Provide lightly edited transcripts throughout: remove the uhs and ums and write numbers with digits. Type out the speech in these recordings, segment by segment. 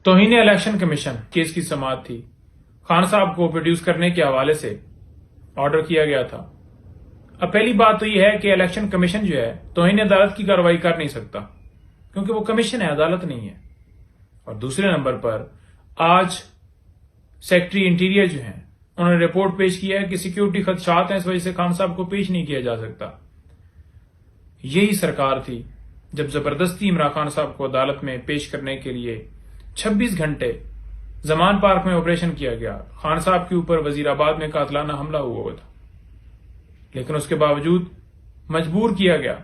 توہین election commission case کی سماعت تھی. خان صاحب کو پروڈیوس کرنے کے حوالے سے آرڈر کیا گیا تھا. اب پہلی بات تو یہ ہے کہ الیکشن کمیشن جو ہے توہین عدالت کی کارروائی کر نہیں سکتا کیونکہ وہ کمیشن ہے، عدالت نہیں ہے. اور دوسرے نمبر پر آج سیکرٹری انٹیریئر جو ہیں انہوں نے رپورٹ پیش کیا ہے کہ سیکیورٹی خدشات ہیں، اس وجہ سے خان صاحب کو پیش نہیں کیا جا سکتا. یہی سرکار تھی جب زبردستی عمران خان صاحب کو عدالت میں پیش کرنے کے لیے 26 گھنٹے زمان پارک میں آپریشن کیا گیا. خان صاحب کے اوپر وزیر آباد میں قاتلانہ حملہ ہوا تھا، لیکن اس کے باوجود مجبور کیا گیا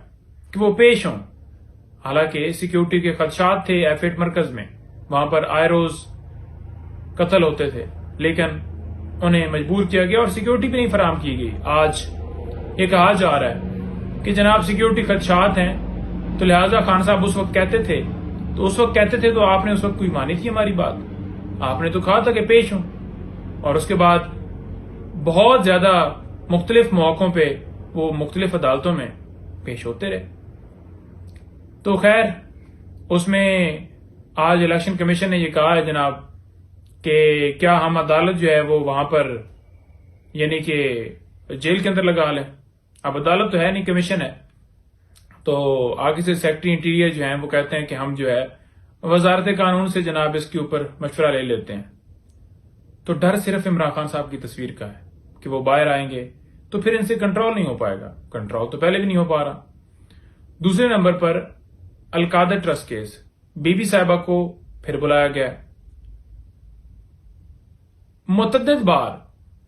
کہ وہ پیش ہوں. حالانکہ سیکیورٹی کے خدشات تھے F8 مرکز میں، وہاں پر آئے روز قتل ہوتے تھے، لیکن انہیں مجبور کیا گیا اور سیکیورٹی بھی نہیں فراہم کی گئی. آج یہ کہا جا رہا ہے کہ جناب سیکیورٹی خدشات ہیں تو لہٰذا خان صاحب اس وقت کہتے تھے تو آپ نے اس وقت کوئی مانی تھی ہماری بات؟ آپ نے تو کہا تھا کہ پیش ہوں، اور اس کے بعد بہت زیادہ مختلف مواقعوں پہ وہ مختلف عدالتوں میں پیش ہوتے رہے. تو خیر اس میں آج الیکشن کمیشن نے یہ کہا ہے جناب کہ کیا ہم عدالت جو ہے وہ وہاں پر یعنی کہ جیل کے اندر لگا لیں. اب عدالت تو ہے نہیں، کمیشن ہے. تو آگے سے سیکرٹری انٹیریئر جو ہیں وہ کہتے ہیں کہ ہم جو ہے وزارت قانون سے جناب اس کے اوپر مشورہ لے لیتے ہیں. تو ڈر صرف عمران خان صاحب کی تصویر کا ہے کہ وہ باہر آئیں گے تو پھر ان سے کنٹرول نہیں ہو پائے گا. کنٹرول تو پہلے بھی نہیں ہو پا رہا. دوسرے نمبر پر القادر ٹرسٹ کیس، بی بی صاحبہ کو پھر بلایا گیا. متعدد بار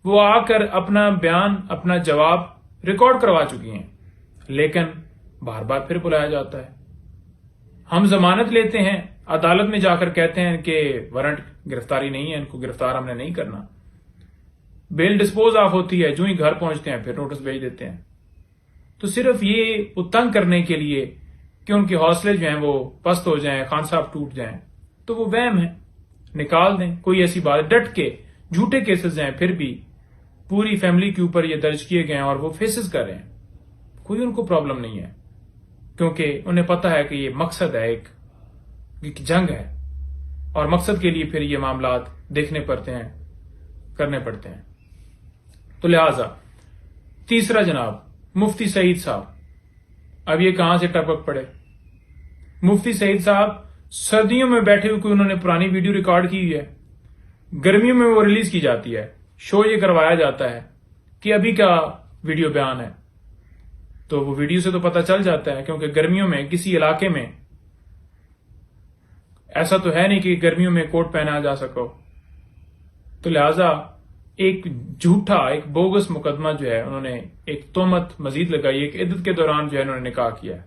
وہ آ کر اپنا بیان اپنا جواب ریکارڈ کروا چکی ہیں، لیکن بار بار پھر بلایا جاتا ہے. ہم ضمانت لیتے ہیں، عدالت میں جا کر کہتے ہیں کہ وارنٹ گرفتاری نہیں ہے، ان کو گرفتار ہم نے نہیں کرنا. بیل ڈسپوز آف ہوتی ہے، جو ہی گھر پہنچتے ہیں پھر نوٹس بھیج دیتے ہیں. تو صرف یہ تنگ کرنے کے لیے کہ ان کے حوصلے جو ہیں وہ پست ہو جائیں، خان صاحب ٹوٹ جائیں، تو وہ وہم ہے، نکال دیں. کوئی ایسی بات ڈٹ کے جھوٹے کیسز ہیں، پھر بھی پوری فیملی کے اوپر یہ درج کیے گئے ہیں اور وہ فیسز کر رہے ہیں. کوئی ان کو پرابلم نہیں ہے کیونکہ انہیں پتا ہے کہ یہ مقصد ہے، ایک جنگ ہے، اور مقصد کے لیے پھر یہ معاملات دیکھنے پڑتے ہیں، کرنے پڑتے ہیں. تو لہذا تیسرا جناب مفتی سعید صاحب، اب یہ کہاں سے ٹپک پڑے؟ مفتی سعید صاحب سردیوں میں بیٹھے ہوئے کوئی انہوں نے پرانی ویڈیو ریکارڈ کی ہوئی ہے، گرمیوں میں وہ ریلیز کی جاتی ہے، شو یہ کروایا جاتا ہے کہ ابھی کا ویڈیو بیان ہے. تو وہ ویڈیو سے تو پتہ چل جاتا ہے، کیونکہ گرمیوں میں کسی علاقے میں ایسا تو ہے نہیں کہ گرمیوں میں کوٹ پہنا جا سکو. تو لہذا ایک جھوٹا، ایک بوگس مقدمہ جو ہے انہوں نے ایک تہمت مزید لگائی ہے کہ عدت کے دوران جو ہے انہوں نے نکاح کیا ہے.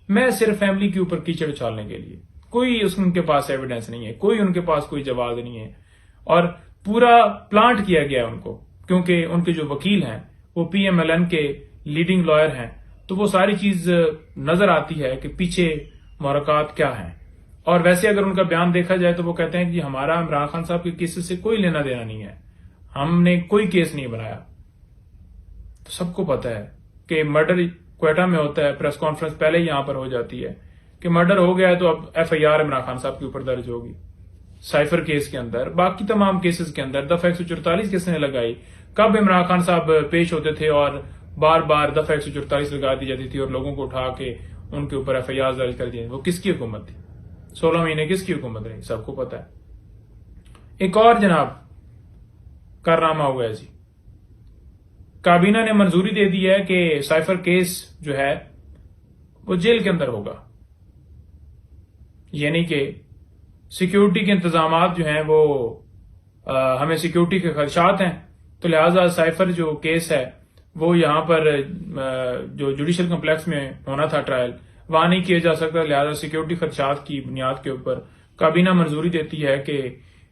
میں صرف فیملی کے اوپر کیچڑ اچھالنے کے لیے، کوئی ان کے پاس ایویڈنس نہیں ہے، کوئی ان کے پاس کوئی جواز نہیں ہے، اور پورا پلانٹ کیا گیا ان کو، کیونکہ ان کے جو وکیل ہیں وہ PMLN کے لیڈنگ لائر ہیں. تو وہ ساری چیز نظر آتی ہے کہ پیچھے محرکات کیا ہیں. اور ویسے اگر ان کا بیان دیکھا جائے تو وہ کہتے ہیں کہ ہمارا عمران خان صاحب کے کیس سے کوئی لینا دینا نہیں ہے، ہم نے کوئی کیس نہیں بنایا. تو سب کو پتا ہے کہ مرڈر کوئٹہ میں ہوتا ہے، پریس کانفرنس پہلے ہی یہاں پر ہو جاتی ہے کہ مرڈر ہو گیا ہے تو اب FIR عمران خان صاحب کے اوپر درج ہوگی. سائفر کیس کے اندر، باقی تمام کیسز کے اندر دفعہ 144 کس نے لگائی؟ کب عمران خان صاحب پیش ہوتے تھے اور بار بار دفعہ 144 لگا دی جاتی تھی اور لوگوں کو اٹھا کے ان کے اوپر FIR درج کر دی. وہ کس کی حکومت تھی؟ 16 مہینے کس کی حکومت رہی؟ سب کو پتا ہے. ایک اور جناب کارنامہ ہوا ہے جی، کابینہ نے منظوری دے دی ہے کہ سائفر کیس جو ہے وہ جیل کے اندر ہوگا. یعنی کہ سیکیورٹی کے انتظامات جو ہیں وہ ہمیں سیکیورٹی کے خدشات ہیں، تو لہٰذا سائفر جو کیس ہے وہ یہاں پر جو جوڈیشل کمپلیکس میں ہونا تھا ٹرائل، وہاں نہیں کیا جا سکتا. لہٰذا سیکیورٹی خدشات کی بنیاد کے اوپر کابینہ منظوری دیتی ہے کہ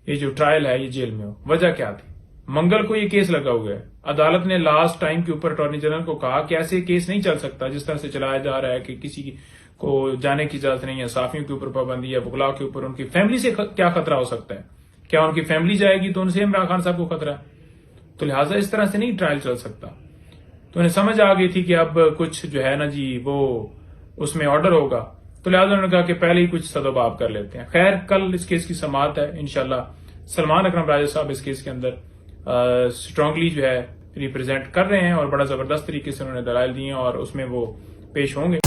یہ جو ٹرائل ہے یہ جیل میں ہو. وجہ کیا تھی؟ منگل کو یہ کیس لگا ہوا ہے. عدالت نے لاسٹ ٹائم کے اوپر اٹارنی جنرل کو کہا کہ ایسے کیس نہیں چل سکتا جس طرح سے چلایا جا رہا ہے کہ کسی کو جانے کی اجازت نہیں ہے، صحافیوں کے اوپر پابندی ہے، وکلاء کے اوپر. ان کی فیملی سے کیا خطرہ ہو سکتا ہے؟ کیا ان کی فیملی جائے گی تو ان سے عمران خان صاحب کو خطرہ ہے؟ تو لہٰذا اس طرح سے نہیں ٹرائل چل سکتا. تو انہیں سمجھ آ گئی تھی کہ اب کچھ جو ہے نا جی وہ اس میں آرڈر ہوگا تو لہٰذا انہوں نے کہا کہ پہلے ہی کچھ سدوباب کر لیتے ہیں. خیر کل اس کیس کی سماعت ہے انشاءاللہ. سلمان اکرم راجہ صاحب اس کیس کے اندر اسٹرانگلی جو ہے ریپرزینٹ کر رہے ہیں اور بڑا زبردست طریقے سے انہوں نے دلائل دی ہیں اور اس میں وہ پیش ہوں گے.